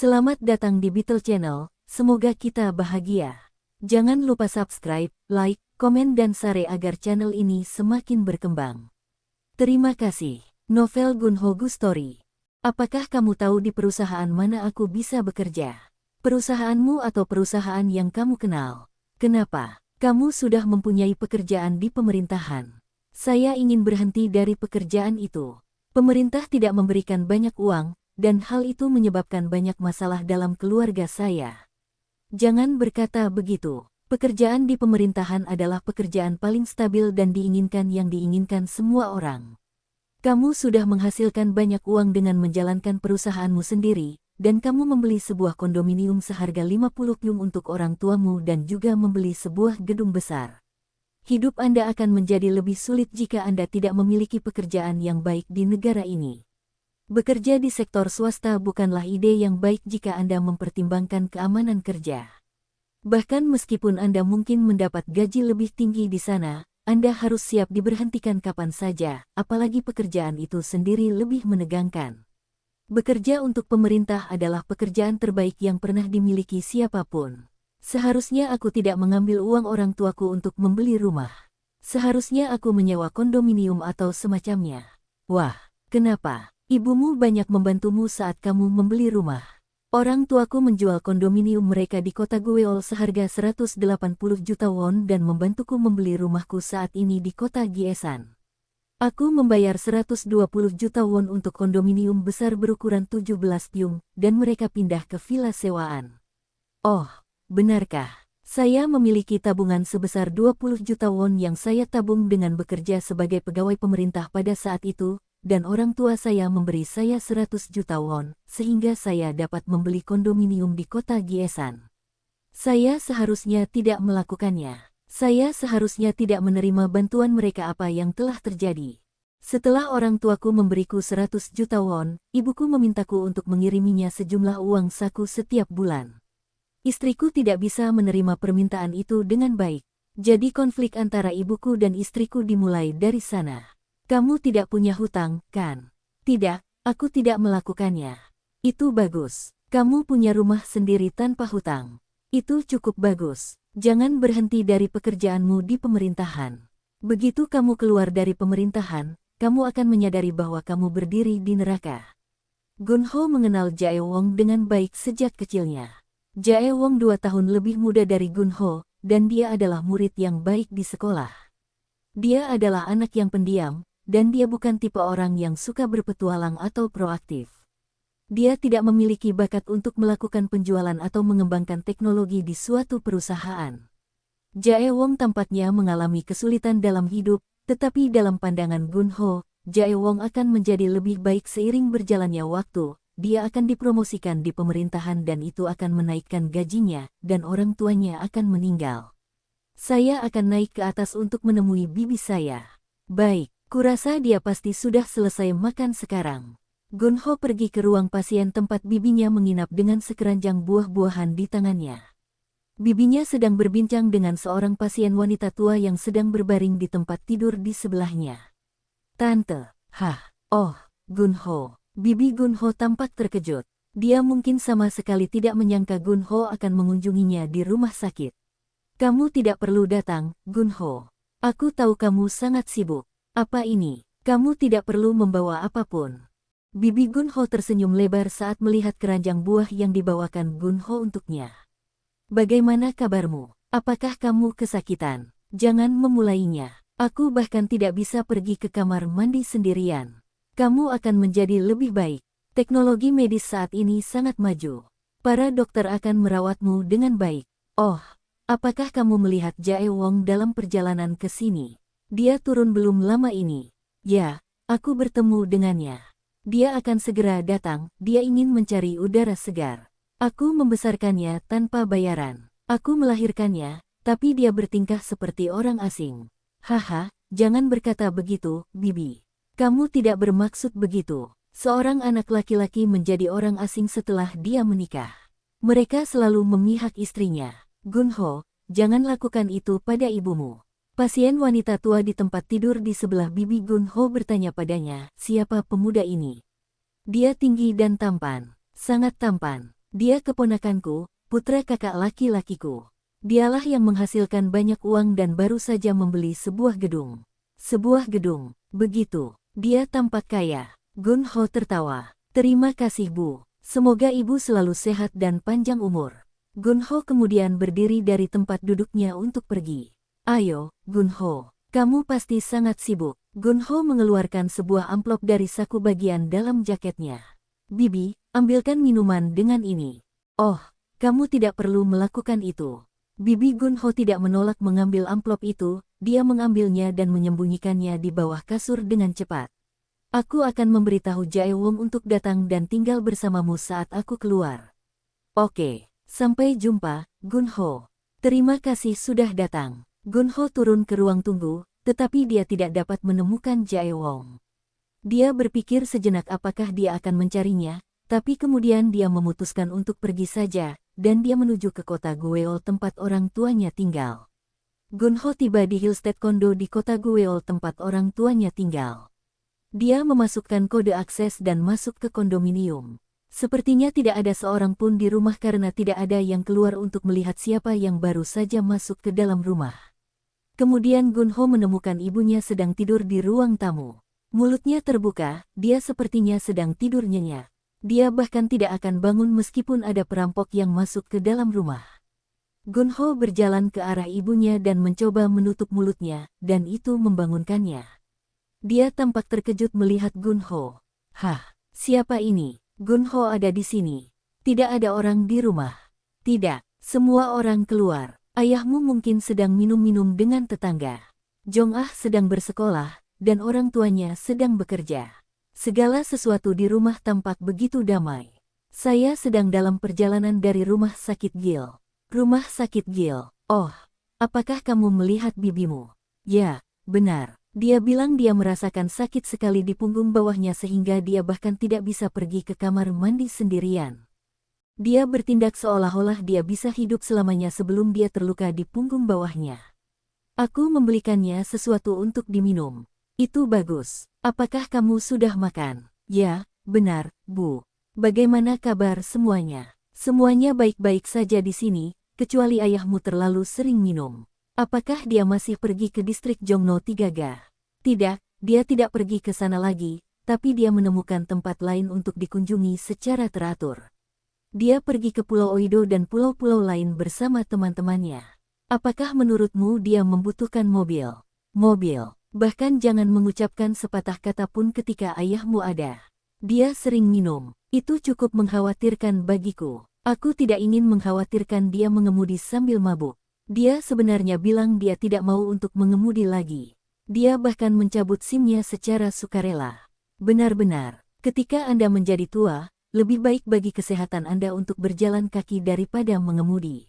Selamat datang di Beetle Channel, semoga kita bahagia. Jangan lupa subscribe, like, komen dan share agar channel ini semakin berkembang. Terima kasih. Novel Gunho Gu Story. Apakah kamu tahu di perusahaan mana aku bisa bekerja? Perusahaanmu atau perusahaan yang kamu kenal? Kenapa? Kamu sudah mempunyai pekerjaan di pemerintahan. Saya ingin berhenti dari pekerjaan itu. Pemerintah tidak memberikan banyak uang, dan hal itu menyebabkan banyak masalah dalam keluarga saya. Jangan berkata begitu. Pekerjaan di pemerintahan adalah pekerjaan paling stabil dan diinginkan yang diinginkan semua orang. Kamu sudah menghasilkan banyak uang dengan menjalankan perusahaanmu sendiri, dan kamu membeli sebuah kondominium seharga 50 piung untuk orang tuamu dan juga membeli sebuah gedung besar. Hidup Anda akan menjadi lebih sulit jika Anda tidak memiliki pekerjaan yang baik di negara ini. Bekerja di sektor swasta bukanlah ide yang baik jika Anda mempertimbangkan keamanan kerja. Bahkan meskipun Anda mungkin mendapat gaji lebih tinggi di sana, Anda harus siap diberhentikan kapan saja, apalagi pekerjaan itu sendiri lebih menegangkan. Bekerja untuk pemerintah adalah pekerjaan terbaik yang pernah dimiliki siapapun. Seharusnya aku tidak mengambil uang orang tuaku untuk membeli rumah. Seharusnya aku menyewa kondominium atau semacamnya. Wah, kenapa? Ibumu banyak membantumu saat kamu membeli rumah. Orang tuaku menjual kondominium mereka di kota Gueol seharga 180 juta won dan membantuku membeli rumahku saat ini di kota Gyesan. Aku membayar 120 juta won untuk kondominium besar berukuran 17 piung, dan mereka pindah ke villa sewaan. Oh, benarkah? Saya memiliki tabungan sebesar 20 juta won yang saya tabung dengan bekerja sebagai pegawai pemerintah pada saat itu, dan orang tua saya memberi saya 100 juta won, sehingga saya dapat membeli kondominium di kota Gyesan. Saya seharusnya tidak melakukannya. Saya seharusnya tidak menerima bantuan mereka apa yang telah terjadi. Setelah orang tuaku memberiku 100 juta won, ibuku memintaku untuk mengiriminya sejumlah uang saku setiap bulan. Istriku tidak bisa menerima permintaan itu dengan baik. Jadi konflik antara ibuku dan istriku dimulai dari sana. Kamu tidak punya hutang, kan? Tidak, aku tidak melakukannya. Itu bagus. Kamu punya rumah sendiri tanpa hutang. Itu cukup bagus. Jangan berhenti dari pekerjaanmu di pemerintahan. Begitu kamu keluar dari pemerintahan, kamu akan menyadari bahwa kamu berdiri di neraka. Gunho mengenal Jae Wong dengan baik sejak kecilnya. Jae Wong 2 tahun lebih muda dari Gunho, dan dia adalah murid yang baik di sekolah. Dia adalah anak yang pendiam, dan dia bukan tipe orang yang suka berpetualang atau proaktif. Dia tidak memiliki bakat untuk melakukan penjualan atau mengembangkan teknologi di suatu perusahaan. Jae Wong tampaknya mengalami kesulitan dalam hidup, tetapi dalam pandangan Gunho, Jae Wong akan menjadi lebih baik seiring berjalannya waktu. Dia akan dipromosikan di pemerintahan dan itu akan menaikkan gajinya, dan orang tuanya akan meninggal. Saya akan naik ke atas untuk menemui bibi saya. Baik. Kurasa dia pasti sudah selesai makan sekarang. Gunho pergi ke ruang pasien tempat bibinya menginap dengan sekeranjang buah-buahan di tangannya. Bibinya sedang berbincang dengan seorang pasien wanita tua yang sedang berbaring di tempat tidur di sebelahnya. Tante, oh, Gunho. Bibi Gunho tampak terkejut. Dia mungkin sama sekali tidak menyangka Gunho akan mengunjunginya di rumah sakit. Kamu tidak perlu datang, Gunho. Aku tahu kamu sangat sibuk. Apa ini? Kamu tidak perlu membawa apapun. Bibi Gunho tersenyum lebar saat melihat keranjang buah yang dibawakan Gunho untuknya. Bagaimana kabarmu? Apakah kamu kesakitan? Jangan memulainya. Aku bahkan tidak bisa pergi ke kamar mandi sendirian. Kamu akan menjadi lebih baik. Teknologi medis saat ini sangat maju. Para dokter akan merawatmu dengan baik. Oh, apakah kamu melihat Jae Wong dalam perjalanan ke sini? Dia turun belum lama ini. Ya, aku bertemu dengannya. Dia akan segera datang, dia ingin mencari udara segar. Aku membesarkannya tanpa bayaran. Aku melahirkannya, tapi dia bertingkah seperti orang asing. Haha, jangan berkata begitu, Bibi. Kamu tidak bermaksud begitu. Seorang anak laki-laki menjadi orang asing setelah dia menikah. Mereka selalu memihak istrinya. Gunho, jangan lakukan itu pada ibumu. Pasien wanita tua di tempat tidur di sebelah bibi Gunho bertanya padanya, siapa pemuda ini? Dia tinggi dan tampan, sangat tampan. Dia keponakanku, putra kakak laki-lakiku. Dialah yang menghasilkan banyak uang dan baru saja membeli sebuah gedung. Sebuah gedung, begitu. Dia tampak kaya. Gun Ho tertawa. Terima kasih Bu. Semoga Ibu selalu sehat dan panjang umur. Gun Ho kemudian berdiri dari tempat duduknya untuk pergi. Ayo, Gun Ho. Kamu pasti sangat sibuk. Gun Ho mengeluarkan sebuah amplop dari saku bagian dalam jaketnya. Bibi, ambilkan minuman dengan ini. Oh, kamu tidak perlu melakukan itu. Bibi Gun Ho tidak menolak mengambil amplop itu, dia mengambilnya dan menyembunyikannya di bawah kasur dengan cepat. Aku akan memberitahu Jae Wong untuk datang dan tinggal bersamamu saat aku keluar. Oke, sampai jumpa, Gun Ho. Terima kasih sudah datang. Gun Ho turun ke ruang tunggu, tetapi dia tidak dapat menemukan Jae Wong. Dia berpikir sejenak apakah dia akan mencarinya, tapi kemudian dia memutuskan untuk pergi saja, dan dia menuju ke kota Gweol tempat orang tuanya tinggal. Gun Ho tiba di Hillstead Condo di kota Gweol tempat orang tuanya tinggal. Dia memasukkan kode akses dan masuk ke kondominium. Sepertinya tidak ada seorang pun di rumah karena tidak ada yang keluar untuk melihat siapa yang baru saja masuk ke dalam rumah. Kemudian Gun Ho menemukan ibunya sedang tidur di ruang tamu. Mulutnya terbuka, dia sepertinya sedang tidur nyenyak. Dia bahkan tidak akan bangun meskipun ada perampok yang masuk ke dalam rumah. Gun Ho berjalan ke arah ibunya dan mencoba menutup mulutnya, dan itu membangunkannya. Dia tampak terkejut melihat Gun Ho. Hah, siapa ini? Gun Ho ada di sini. Tidak ada orang di rumah. Tidak, semua orang keluar. Ayahmu mungkin sedang minum-minum dengan tetangga. Jong Ah sedang bersekolah, dan orang tuanya sedang bekerja. Segala sesuatu di rumah tampak begitu damai. Saya sedang dalam perjalanan dari rumah sakit Gil. Rumah sakit Gil. Oh, apakah kamu melihat bibimu? Ya, benar. Dia bilang dia merasakan sakit sekali di punggung bawahnya sehingga dia bahkan tidak bisa pergi ke kamar mandi sendirian. Dia bertindak seolah-olah dia bisa hidup selamanya sebelum dia terluka di punggung bawahnya. Aku membelikannya sesuatu untuk diminum. Itu bagus. Apakah kamu sudah makan? Ya, benar, Bu. Bagaimana kabar semuanya? Semuanya baik-baik saja di sini, kecuali ayahmu terlalu sering minum. Apakah dia masih pergi ke distrik Jongno Tigaga? Tidak, dia tidak pergi ke sana lagi, tapi dia menemukan tempat lain untuk dikunjungi secara teratur. Dia pergi ke Pulau Oido dan pulau-pulau lain bersama teman-temannya. Apakah menurutmu dia membutuhkan mobil? Mobil. Bahkan jangan mengucapkan sepatah kata pun ketika ayahmu ada. Dia sering minum. Itu cukup mengkhawatirkan bagiku. Aku tidak ingin mengkhawatirkan dia mengemudi sambil mabuk. Dia sebenarnya bilang dia tidak mau untuk mengemudi lagi. Dia bahkan mencabut SIM-nya secara sukarela. Benar-benar, ketika Anda menjadi tua, lebih baik bagi kesehatan Anda untuk berjalan kaki daripada mengemudi.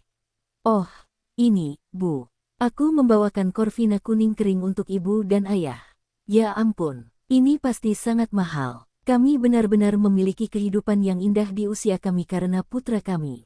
Oh, ini, Bu. Aku membawakan Corvina kuning kering untuk ibu dan ayah. Ya ampun, ini pasti sangat mahal. Kami benar-benar memiliki kehidupan yang indah di usia kami karena putra kami.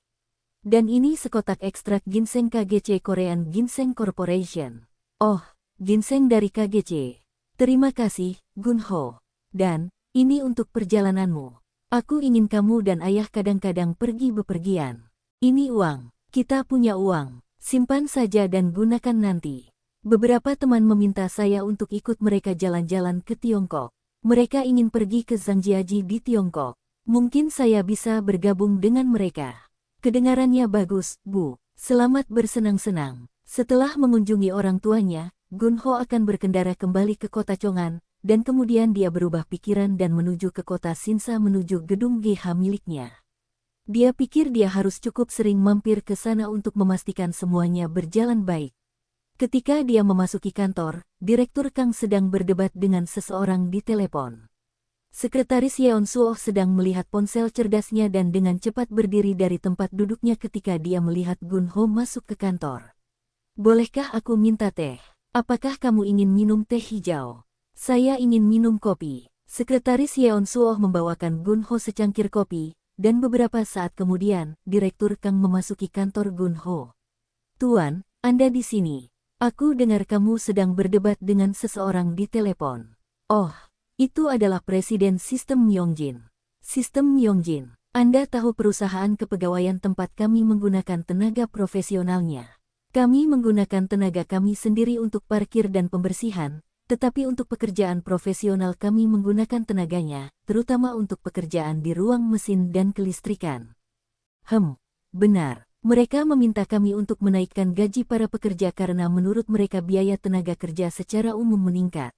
Dan ini sekotak ekstrak ginseng KGC Korean Ginseng Corporation. Oh, ginseng dari KGC. Terima kasih, Gun Ho. Dan, ini untuk perjalananmu. Aku ingin kamu dan ayah kadang-kadang pergi bepergian. Ini uang, kita punya uang. Simpan saja dan gunakan nanti. Beberapa teman meminta saya untuk ikut mereka jalan-jalan ke Tiongkok. Mereka ingin pergi ke Zhangjiajie di Tiongkok. Mungkin saya bisa bergabung dengan mereka. Kedengarannya bagus, Bu. Selamat bersenang-senang. Setelah mengunjungi orang tuanya, Gun Ho akan berkendara kembali ke kota Chong'an, dan kemudian dia berubah pikiran dan menuju ke kota Sinsa menuju gedung GH miliknya. Dia pikir dia harus cukup sering mampir ke sana untuk memastikan semuanya berjalan baik. Ketika dia memasuki kantor, Direktur Kang sedang berdebat dengan seseorang di telepon. Sekretaris Yeon Suoh sedang melihat ponsel cerdasnya dan dengan cepat berdiri dari tempat duduknya ketika dia melihat Gun Ho masuk ke kantor. Bolehkah aku minta teh? Apakah kamu ingin minum teh hijau? Saya ingin minum kopi. Sekretaris Yeon Suoh membawakan Gun Ho secangkir kopi. Dan beberapa saat kemudian, Direktur Kang memasuki kantor Gun Ho. Tuan, Anda di sini. Aku dengar kamu sedang berdebat dengan seseorang di telepon. Oh, itu adalah Presiden Sistem Myongjin. Sistem Myongjin. Anda tahu perusahaan kepegawaian tempat kami menggunakan tenaga profesionalnya. Kami menggunakan tenaga kami sendiri untuk parkir dan pembersihan, tetapi untuk pekerjaan profesional kami menggunakan tenaganya, terutama untuk pekerjaan di ruang mesin dan kelistrikan. Benar. Mereka meminta kami untuk menaikkan gaji para pekerja karena menurut mereka biaya tenaga kerja secara umum meningkat.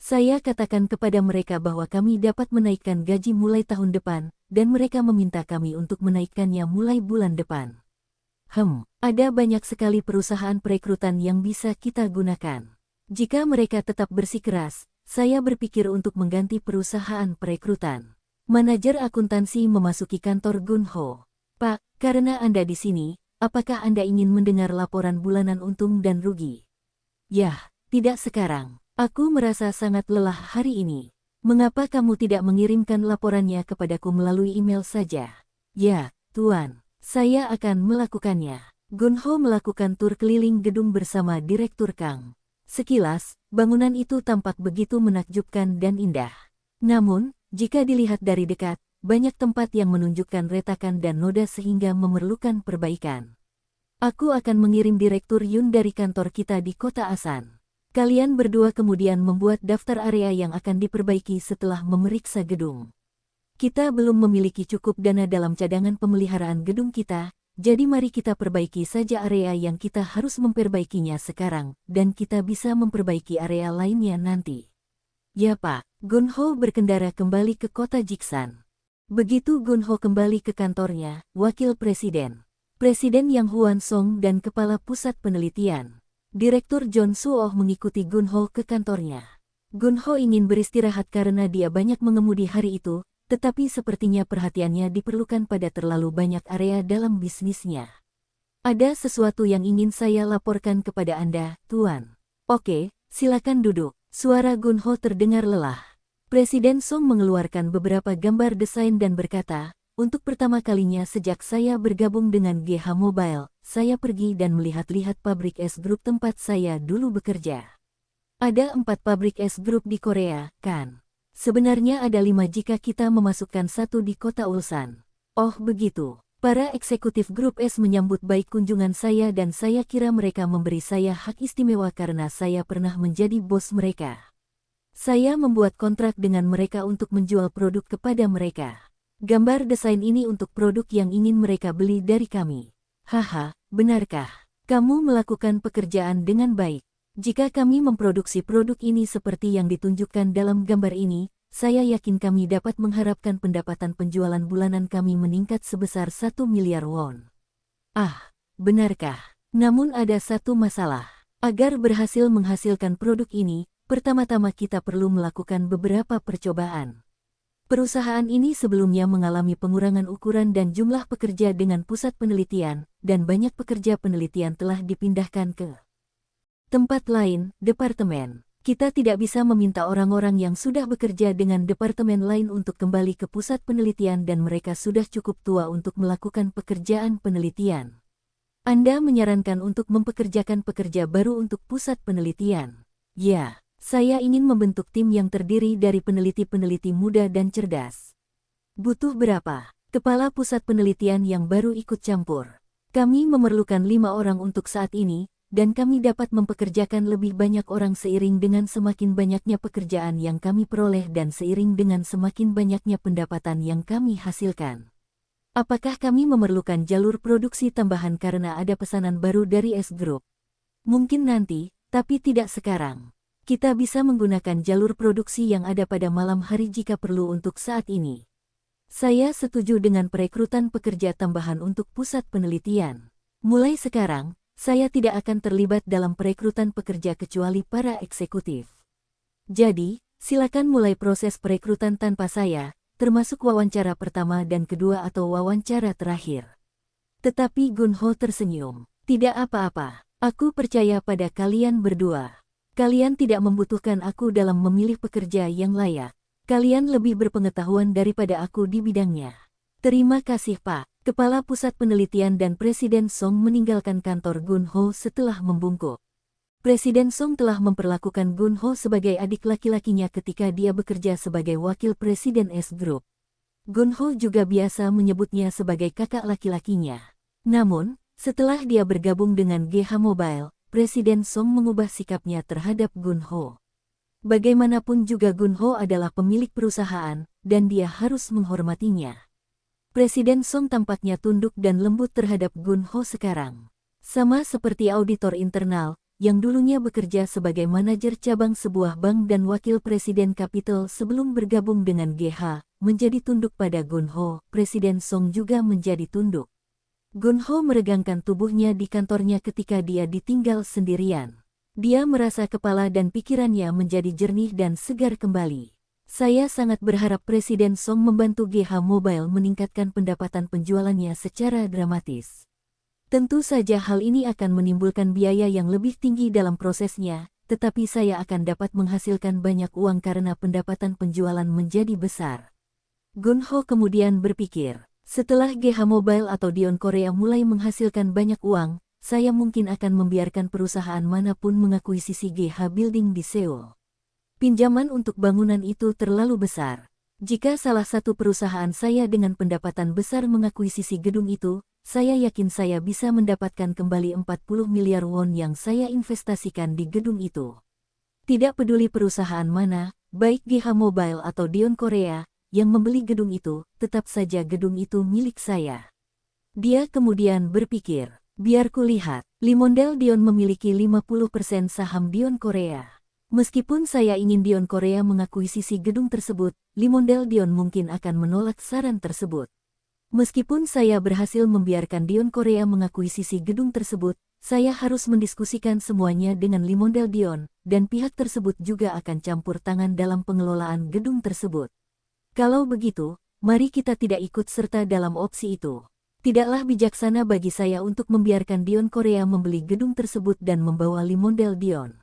Saya katakan kepada mereka bahwa kami dapat menaikkan gaji mulai tahun depan, dan mereka meminta kami untuk menaikkannya mulai bulan depan. Ada banyak sekali perusahaan perekrutan yang bisa kita gunakan. Jika mereka tetap bersikeras, saya berpikir untuk mengganti perusahaan perekrutan. Manajer akuntansi memasuki kantor Gunho. Pak, karena Anda di sini, apakah Anda ingin mendengar laporan bulanan untung dan rugi? Yah, tidak sekarang. Aku merasa sangat lelah hari ini. Mengapa kamu tidak mengirimkan laporannya kepadaku melalui email saja? Ya, Tuan. Saya akan melakukannya. Gunho melakukan tur keliling gedung bersama Direktur Kang. Sekilas, bangunan itu tampak begitu menakjubkan dan indah. Namun, jika dilihat dari dekat, banyak tempat yang menunjukkan retakan dan noda sehingga memerlukan perbaikan. Aku akan mengirim Direktur Yun dari kantor kita di Kota Asan. Kalian berdua kemudian membuat daftar area yang akan diperbaiki setelah memeriksa gedung. Kita belum memiliki cukup dana dalam cadangan pemeliharaan gedung kita, jadi mari kita perbaiki saja area yang kita harus memperbaikinya sekarang, dan kita bisa memperbaiki area lainnya nanti. Ya Pak, Gunho berkendara kembali ke kota Jiksan. Begitu Gunho kembali ke kantornya, Wakil Presiden, Presiden Yang Huan Song dan Kepala Pusat Penelitian, Direktur John Suoh mengikuti Gunho ke kantornya. Gunho ingin beristirahat karena dia banyak mengemudi hari itu, tetapi sepertinya perhatiannya diperlukan pada terlalu banyak area dalam bisnisnya. Ada sesuatu yang ingin saya laporkan kepada Anda, Tuan. Oke, silakan duduk. Suara Gunho terdengar lelah. Presiden Song mengeluarkan beberapa gambar desain dan berkata, untuk pertama kalinya sejak saya bergabung dengan GH Mobile, saya pergi dan melihat-lihat pabrik S Group tempat saya dulu bekerja. Ada 4 pabrik S Group di Korea, kan? Sebenarnya ada 5 jika kita memasukkan 1 di kota Ulsan. Oh begitu. Para eksekutif grup S menyambut baik kunjungan saya dan saya kira mereka memberi saya hak istimewa karena saya pernah menjadi bos mereka. Saya membuat kontrak dengan mereka untuk menjual produk kepada mereka. Gambar desain ini untuk produk yang ingin mereka beli dari kami. Haha, benarkah? Kamu melakukan pekerjaan dengan baik. Jika kami memproduksi produk ini seperti yang ditunjukkan dalam gambar ini, saya yakin kami dapat mengharapkan pendapatan penjualan bulanan kami meningkat sebesar 1 miliar won. Ah, benarkah? Namun ada satu masalah. Agar berhasil menghasilkan produk ini, pertama-tama kita perlu melakukan beberapa percobaan. Perusahaan ini sebelumnya mengalami pengurangan ukuran dan jumlah pekerja dengan pusat penelitian, dan banyak pekerja penelitian telah dipindahkan ke tempat lain, departemen. Kita tidak bisa meminta orang-orang yang sudah bekerja dengan departemen lain untuk kembali ke pusat penelitian dan mereka sudah cukup tua untuk melakukan pekerjaan penelitian. Anda menyarankan untuk mempekerjakan pekerja baru untuk pusat penelitian. Ya, saya ingin membentuk tim yang terdiri dari peneliti-peneliti muda dan cerdas. Butuh berapa? Kepala pusat penelitian yang baru ikut campur. Kami memerlukan 5 orang untuk saat ini, dan kami dapat mempekerjakan lebih banyak orang seiring dengan semakin banyaknya pekerjaan yang kami peroleh dan seiring dengan semakin banyaknya pendapatan yang kami hasilkan. Apakah kami memerlukan jalur produksi tambahan karena ada pesanan baru dari S Group? Mungkin nanti, tapi tidak sekarang. Kita bisa menggunakan jalur produksi yang ada pada malam hari jika perlu untuk saat ini. Saya setuju dengan perekrutan pekerja tambahan untuk pusat penelitian. Mulai sekarang, saya tidak akan terlibat dalam perekrutan pekerja kecuali para eksekutif. Jadi, silakan mulai proses perekrutan tanpa saya, termasuk wawancara pertama dan kedua atau wawancara terakhir. Tetapi Gunho tersenyum. Tidak apa-apa, aku percaya pada kalian berdua. Kalian tidak membutuhkan aku dalam memilih pekerja yang layak. Kalian lebih berpengetahuan daripada aku di bidangnya. Terima kasih Pak. Kepala Pusat Penelitian dan Presiden Song meninggalkan kantor Gunho setelah membungkuk. Presiden Song telah memperlakukan Gunho sebagai adik laki-lakinya ketika dia bekerja sebagai wakil presiden S Group. Gunho juga biasa menyebutnya sebagai kakak laki-lakinya. Namun, setelah dia bergabung dengan GH Mobile, Presiden Song mengubah sikapnya terhadap Gunho. Bagaimanapun juga Gunho adalah pemilik perusahaan, dan dia harus menghormatinya. Presiden Song tampaknya tunduk dan lembut terhadap Gunho sekarang. Sama seperti auditor internal, yang dulunya bekerja sebagai manajer cabang sebuah bank dan wakil presiden Capital sebelum bergabung dengan GH, menjadi tunduk pada Gunho, Presiden Song juga menjadi tunduk. Gunho meregangkan tubuhnya di kantornya ketika dia ditinggal sendirian. Dia merasa kepala dan pikirannya menjadi jernih dan segar kembali. Saya sangat berharap Presiden Song membantu GH Mobile meningkatkan pendapatan penjualannya secara dramatis. Tentu saja hal ini akan menimbulkan biaya yang lebih tinggi dalam prosesnya, tetapi saya akan dapat menghasilkan banyak uang karena pendapatan penjualan menjadi besar. Gunho kemudian berpikir, setelah GH Mobile atau Dion Korea mulai menghasilkan banyak uang, saya mungkin akan membiarkan perusahaan manapun mengakuisisi GH Building di Seoul. Pinjaman untuk bangunan itu terlalu besar. Jika salah satu perusahaan saya dengan pendapatan besar mengakuisisi gedung itu, saya yakin saya bisa mendapatkan kembali 40 miliar won yang saya investasikan di gedung itu. Tidak peduli perusahaan mana, baik GH Mobile atau Dion Korea, yang membeli gedung itu, tetap saja gedung itu milik saya. Dia kemudian berpikir, biar kulihat, Limondale Dion memiliki 50% saham Dion Korea. Meskipun saya ingin Dion Korea mengakuisisi gedung tersebut, Limondale Dion mungkin akan menolak saran tersebut. Meskipun saya berhasil membiarkan Dion Korea mengakuisisi gedung tersebut, saya harus mendiskusikan semuanya dengan Limondale Dion, dan pihak tersebut juga akan campur tangan dalam pengelolaan gedung tersebut. Kalau begitu, mari kita tidak ikut serta dalam opsi itu. Tidaklah bijaksana bagi saya untuk membiarkan Dion Korea membeli gedung tersebut dan membawa Limondale Dion.